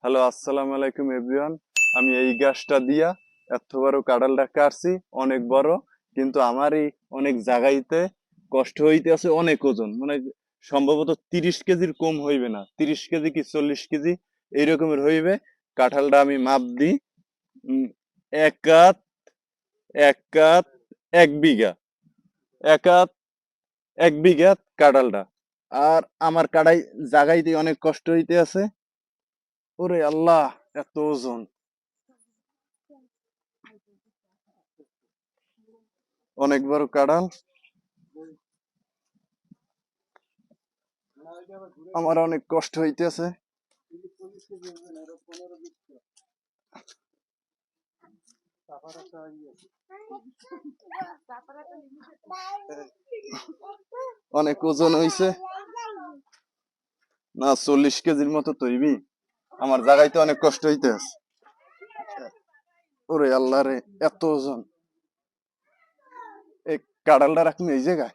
Hello, আসসালামু আলাইকুম everyone. আমি এই গাছটা দিয়া এত বড় কাঁঠালটা কাটছি, অনেক বড়। কিন্তু আমারই অনেক জায়গাইতে কষ্ট হইতেছে, অনেক ওজন, মানে সম্ভবত 30 কেজির কম হইবে না, 30 কেজি কি 40 কেজি এইরকমের হইবে। কাঁঠালটা আমি মাপ দিই। উম, এক কাত, এক কাত, 1 বিঘা, এক কাত, 1 বিঘা কাঁঠালটা। আর আমার কাটাই জাগাইতে অনেক কষ্ট হইতে আছে। ওরে আল্লাহ, এত ওজন! অনেক বড় কাঁঠাল, আমার অনেক কষ্ট হইতেছে। অনেক ওজন হইছে, না 40 কেজির মতো তৈবি। আমার জায়গাইতে অনেক কষ্ট হইতেছে। ওরে আল্লাহ রে, এত ওজন! এই কাঁঠালটা রাখুন এই জায়গায়।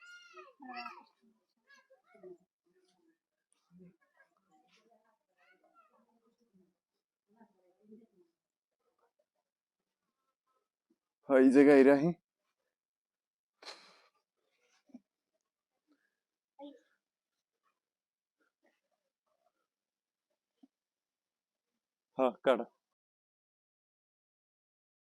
হ্যাঁ, এই জায়গায় রাখি। হ্যাঁ, কাটা।